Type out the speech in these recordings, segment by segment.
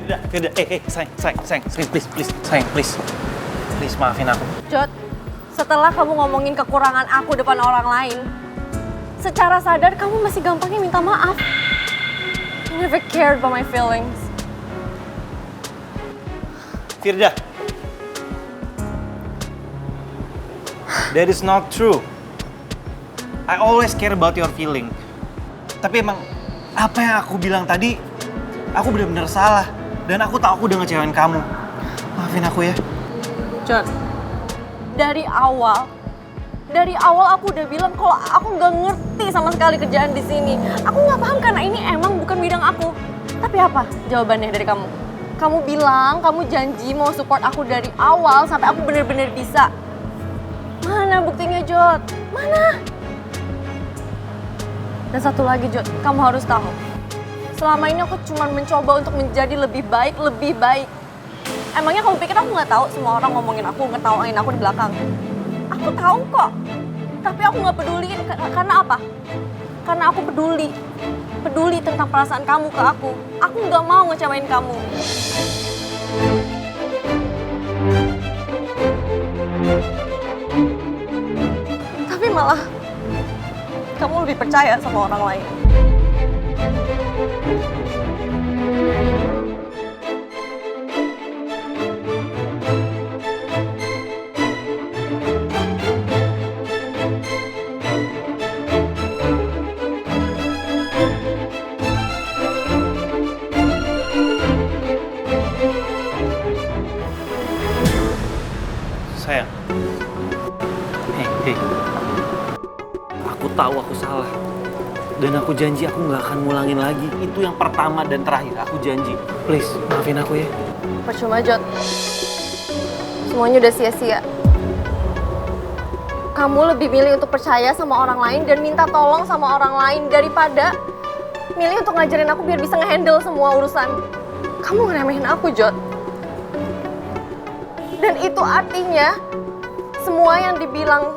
Firda, sayang, please maafin aku. Jod, setelah kamu ngomongin kekurangan aku depan orang lain, secara sadar kamu masih gampangnya minta maaf. You never cared about my feelings. Firda, that is not true. I always care about your feeling. Tapi emang apa yang aku bilang tadi, aku benar-benar salah. Dan aku tahu aku udah ngecewain kamu. Maafin aku ya. Jod, dari awal aku udah bilang kalau aku nggak ngerti sama sekali kerjaan di sini. Aku nggak paham karena ini emang bukan bidang aku. Tapi apa jawabannya dari kamu? Kamu bilang, kamu janji mau support aku dari awal sampai aku bener-bener bisa. Mana buktinya, Jod? Mana? Dan satu lagi, Jod, kamu harus tahu. Selama ini aku cuma mencoba untuk menjadi lebih baik. Emangnya kamu pikir aku nggak tahu semua orang ngomongin aku, ngetawain aku di belakang? Aku tahu kok. Tapi aku nggak peduliin. Karena apa? Karena aku peduli tentang perasaan kamu ke aku. Aku nggak mau ngecewain kamu. Tapi malah kamu lebih percaya sama orang lain. Sayang. Hey. Aku tahu aku salah. Dan aku janji aku nggak akan ngulangin lagi. Itu yang pertama dan terakhir, aku janji. Please, maafin aku ya. Percuma, Jod. Semuanya udah sia-sia. Kamu lebih milih untuk percaya sama orang lain dan minta tolong sama orang lain daripada milih untuk ngajarin aku biar bisa ngehandle semua urusan. Kamu ngeremehin aku, Jod. Dan itu artinya semua yang dibilang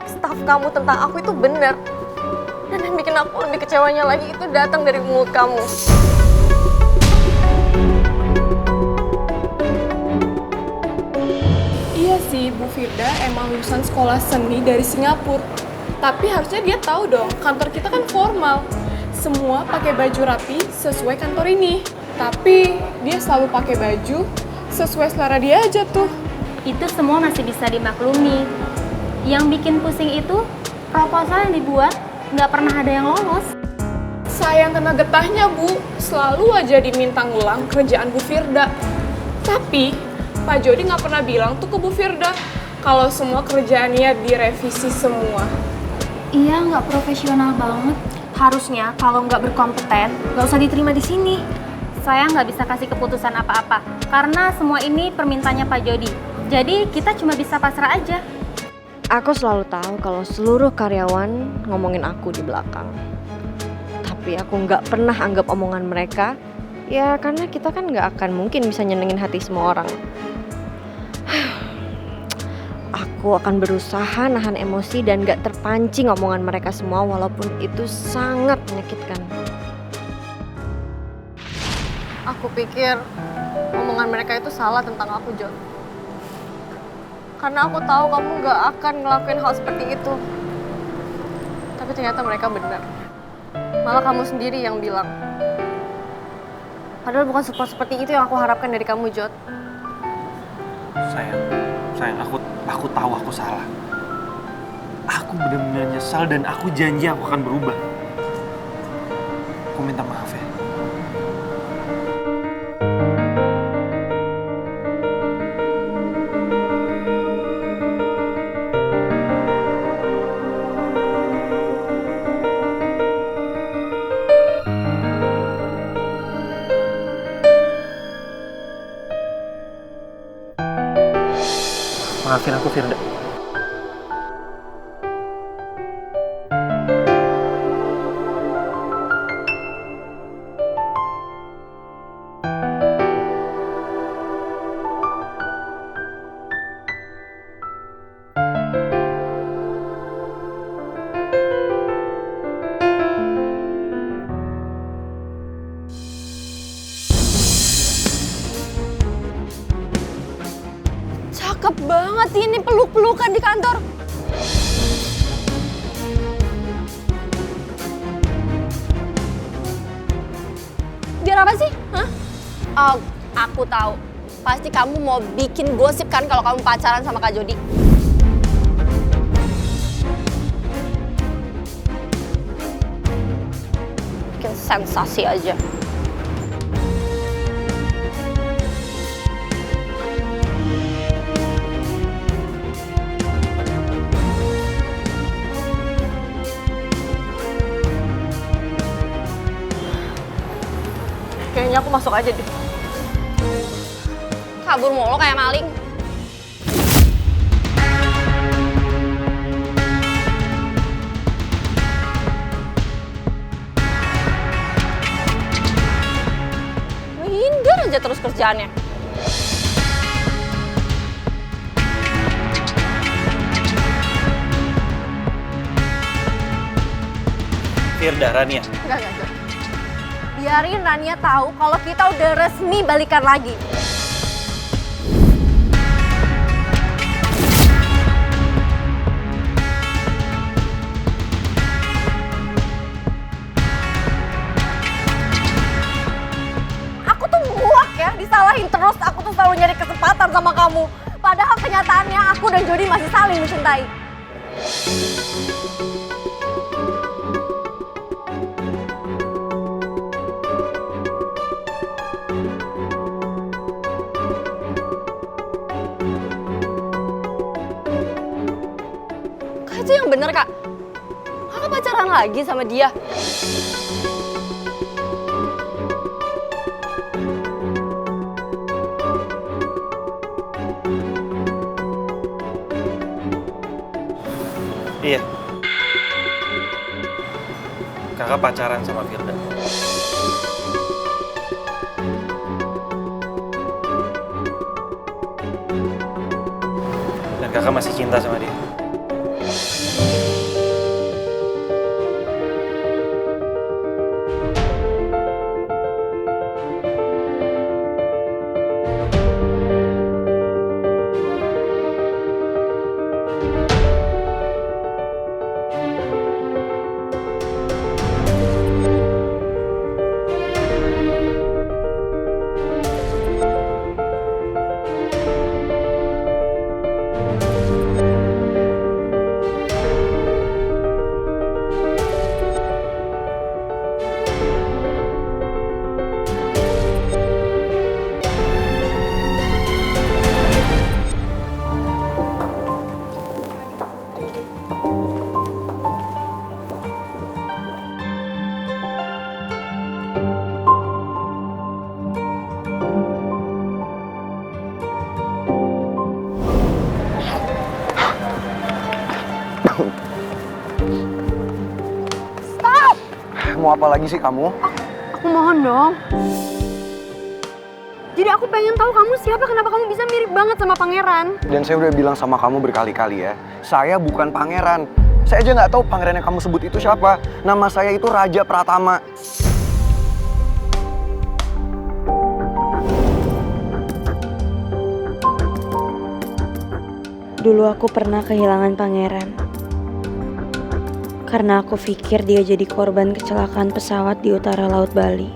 staf kamu tentang aku itu benar. Dan yang bikin aku lebih kecewanya lagi itu datang dari mulut kamu. Iya sih, Bu Firda emang lulusan sekolah seni dari Singapura. Tapi harusnya dia tahu dong, kantor kita kan formal. Semua pakai baju rapi sesuai kantor ini. Tapi dia selalu pakai baju sesuai selera dia aja tuh. Itu semua masih bisa dimaklumi. Yang bikin pusing itu proposal yang dibuat nggak pernah ada yang lolos. Sayang kena getahnya, Bu. Selalu aja diminta ngulang kerjaan Bu Firda. Tapi Pak Jody nggak pernah bilang tuh ke Bu Firda kalau semua kerjaannya direvisi semua. Iya, nggak profesional banget. Harusnya kalau nggak berkompeten, nggak usah diterima di sini. Saya nggak bisa kasih keputusan apa-apa, karena semua ini permintaannya Pak Jody. Jadi kita cuma bisa pasrah aja. Aku selalu tahu kalau seluruh karyawan ngomongin aku di belakang. Tapi aku nggak pernah anggap omongan mereka, ya karena kita kan nggak akan mungkin bisa nyenengin hati semua orang. Aku akan berusaha nahan emosi dan nggak terpancing omongan mereka semua walaupun itu sangat menyakitkan. Aku pikir omongan mereka itu salah tentang aku, John. Karena aku tahu kamu gak akan ngelakuin hal seperti itu. Tapi ternyata mereka benar. Malah kamu sendiri yang bilang. Padahal bukan support seperti itu yang aku harapkan dari kamu, Jod. Sayang, aku tahu aku salah. Aku benar-benar nyesal dan aku janji aku akan berubah. Aku minta maaf ya. Maafin aku, Firda. cakep banget ini peluk-pelukan di kantor. Biar apa sih? Hah? Oh, aku tahu. Pasti kamu mau bikin gosip kan kalau kamu pacaran sama Kak Jody. Bikin sensasi aja. Kayaknya aku masuk aja deh. Kabur mulu kayak maling. Menghindar aja terus kerjaannya. Firda, Rania. Enggak. Biarin Rania tahu kalau kita udah resmi balikan lagi. Aku tuh muak ya, disalahin terus. Aku tuh selalu nyari kesempatan sama kamu. Padahal kenyataannya aku dan Jody masih saling mencintai. Itu yang bener, Kak. Kakak pacaran lagi sama dia. Iya. Kakak pacaran sama Firda. Dan kakak masih cinta sama dia. Mau apa lagi sih kamu? Aku mohon dong. Jadi aku pengen tahu kamu siapa, kenapa kamu bisa mirip banget sama pangeran? Dan saya udah bilang sama kamu berkali-kali ya, saya bukan pangeran. Saya aja nggak tahu pangeran yang kamu sebut itu siapa. Nama saya itu Raja Pratama. Dulu aku pernah kehilangan pangeran. Karena aku pikir dia jadi korban kecelakaan pesawat di utara Laut Bali.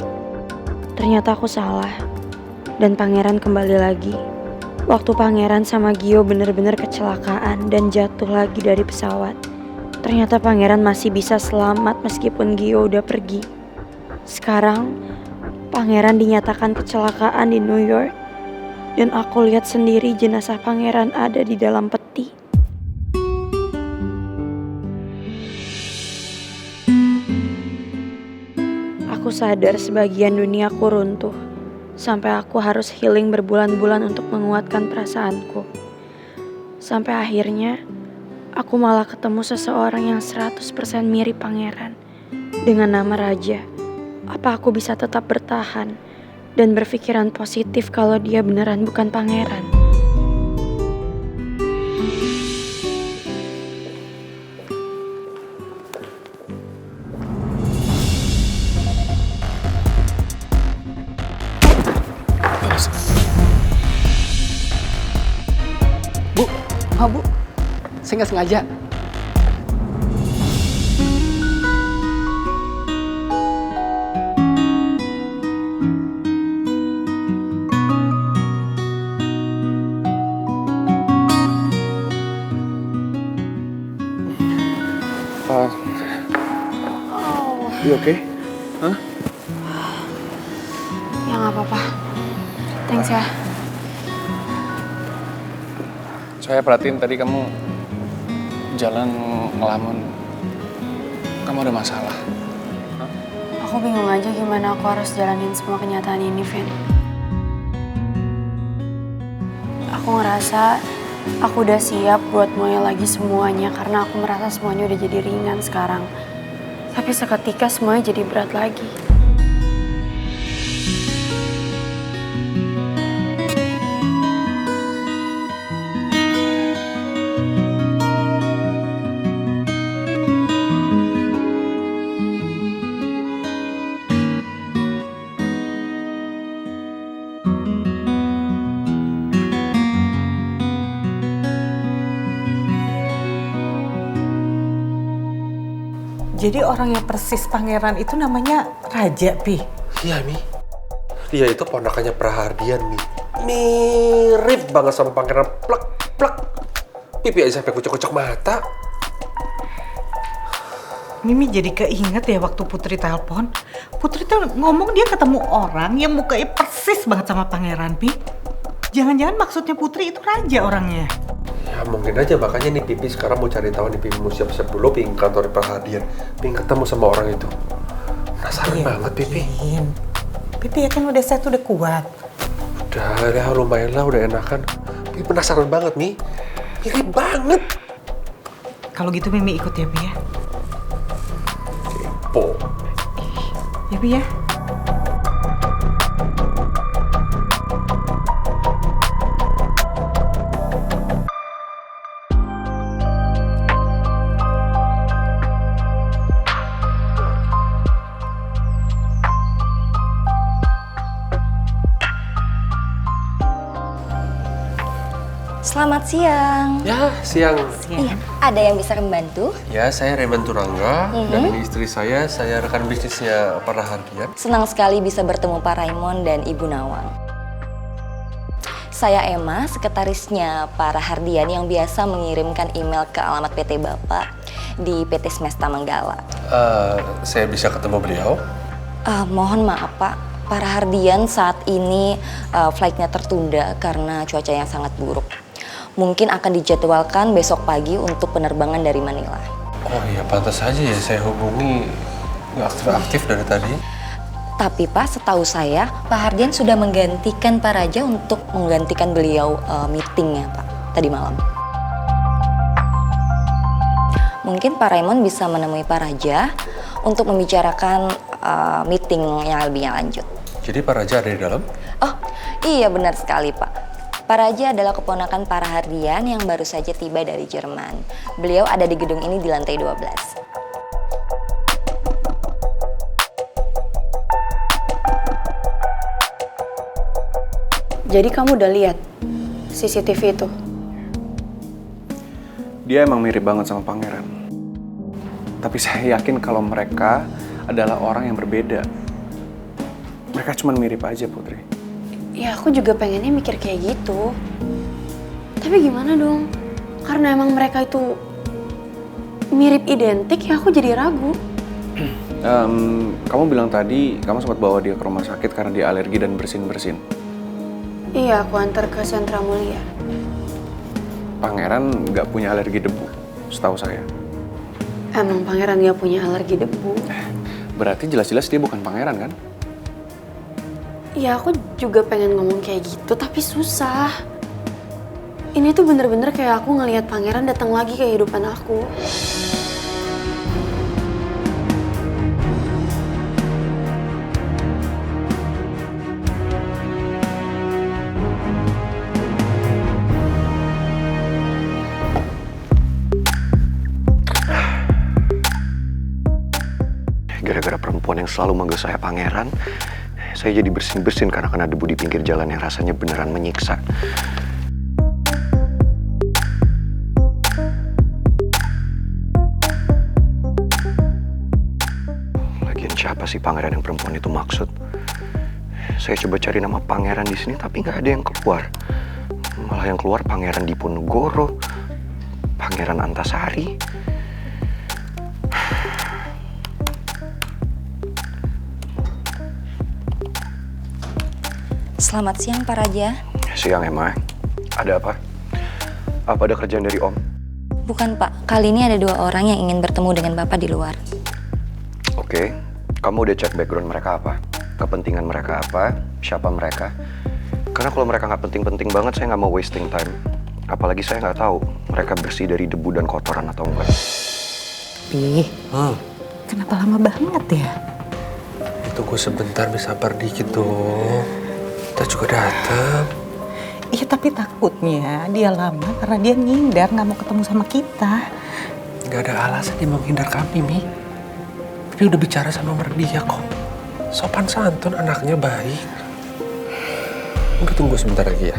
Ternyata aku salah. Dan pangeran kembali lagi. Waktu pangeran sama Gio bener-bener kecelakaan dan jatuh lagi dari pesawat. Ternyata pangeran masih bisa selamat meskipun Gio udah pergi. Sekarang, pangeran dinyatakan kecelakaan di New York. Dan aku lihat sendiri jenazah pangeran ada di dalam peti. Aku sadar sebagian duniaku runtuh. Sampai aku harus healing berbulan-bulan untuk menguatkan perasaanku. Sampai akhirnya, aku malah ketemu seseorang yang 100% mirip pangeran. Dengan nama Raja. Apa aku bisa tetap bertahan dan berpikiran positif kalau dia beneran bukan pangeran? Maaf Bu, saya nggak sengaja. You okay? Ya nggak apa-apa. Thanks ya. Saya perhatiin tadi kamu jalan ngelamun. Kamu ada masalah? Aku bingung aja gimana aku harus jalanin semua kenyataan ini, Vin. Aku ngerasa aku udah siap buat mulai lagi semuanya karena aku merasa semuanya udah jadi ringan sekarang. Tapi seketika semuanya jadi berat lagi. Jadi orang yang persis pangeran itu namanya Raja, Pi? Iya, Mi. Dia itu ponakannya Prahardian, Mi. Mirip banget sama pangeran. Plek, plek. Pipi aja sampai kucek-kucek mata. Mimi jadi keinget ya waktu Putri telepon. Putri tuh ngomong dia ketemu orang yang mukanya persis banget sama pangeran, Pi. Jangan-jangan maksudnya Putri itu Raja orangnya. Ya mungkin aja, makanya nih Pipi sekarang mau cari tahu nih. Pipi mau siap-siap dulu pengen kantor Prahardian. Pengen ketemu sama orang itu. Penasaran banget Pipi. Pipi ya kan udah sehat, udah kuat. Udah, ya lumayan lah, udah enakan. Pipi penasaran banget, Mi. Mirip banget. Kalau gitu Mimi ikut ya, Pi ya. Kepo. Ya, Pi ya. Selamat siang. Ya, siang. Iya, ada yang bisa membantu? Ya, saya Raymond Turangga. Dan ini istri saya rekan bisnisnya Prahardian. Senang sekali bisa bertemu Pak Raymond dan Ibu Nawang. Saya Emma, sekretarisnya Pak Rahardian yang biasa mengirimkan email ke alamat PT Bapak di PT Semesta Manggala. Saya bisa ketemu beliau? Mohon maaf Pak, Pak Rahardian saat ini flightnya tertunda karena cuaca yang sangat buruk. Mungkin akan dijadwalkan besok pagi untuk penerbangan dari Manila. Oh iya, pantas saja ya saya hubungi nggak aktif dari tadi. Tapi Pak, setahu saya Pak Hardian sudah menggantikan Pak Raja untuk menggantikan beliau meetingnya Pak tadi malam. Mungkin Pak Raymond bisa menemui Pak Raja untuk membicarakan meeting yang lebih lanjut. Jadi Pak Raja ada di dalam? Oh iya, benar sekali Pak. Pak Raja adalah keponakan Pak Rahardian yang baru saja tiba dari Jerman. Beliau ada di gedung ini di lantai 12. Jadi kamu udah lihat CCTV itu? Dia emang mirip banget sama pangeran. Tapi saya yakin kalau mereka adalah orang yang berbeda. Mereka cuma mirip aja, Putri. Ya aku juga pengennya mikir kayak gitu. Tapi gimana dong? Karena emang mereka itu mirip identik, ya aku jadi ragu. Kamu bilang tadi kamu sempat bawa dia ke rumah sakit karena dia alergi dan bersin-bersin. Iya, aku antar ke Sentra Mulia. Pangeran nggak punya alergi debu, setahu saya. Emang pangeran gak punya alergi debu? Berarti jelas-jelas dia bukan pangeran kan? Ya aku juga pengen ngomong kayak gitu, tapi susah. Ini tuh bener-bener kayak aku ngelihat pangeran datang lagi ke kehidupan aku. Gara-gara perempuan yang selalu manggil saya pangeran, saya jadi bersin-bersin karena kena debu di pinggir jalan yang rasanya beneran menyiksa. apa sih pangeran yang perempuan itu maksud. Saya coba cari nama pangeran di sini tapi nggak ada yang keluar. Malah yang keluar Pangeran Diponegoro, Pangeran Antasari. Selamat siang Pak Raja. Siang Emma, ada apa? Apa ada kerjaan dari Om? Bukan Pak, kali ini ada 2 orang yang ingin bertemu dengan Bapak di luar. Oke, kamu udah cek background mereka apa? Kepentingan mereka apa? Siapa mereka? Karena kalau mereka nggak penting-penting banget, saya nggak mau wasting time. Apalagi saya nggak tahu mereka bersih dari debu dan kotoran atau enggak. Pi, kenapa lama banget ya? Tunggu sebentar, bisa sabar dikit dong. Kita juga datang. Iya, tapi takutnya dia lama karena dia ngindar nggak mau ketemu sama kita. Gak ada alasan dia menghindar kami, Mi. Dia udah bicara sama dia kok. Sopan santun, anaknya baik. Udah tunggu sebentar lagi ya.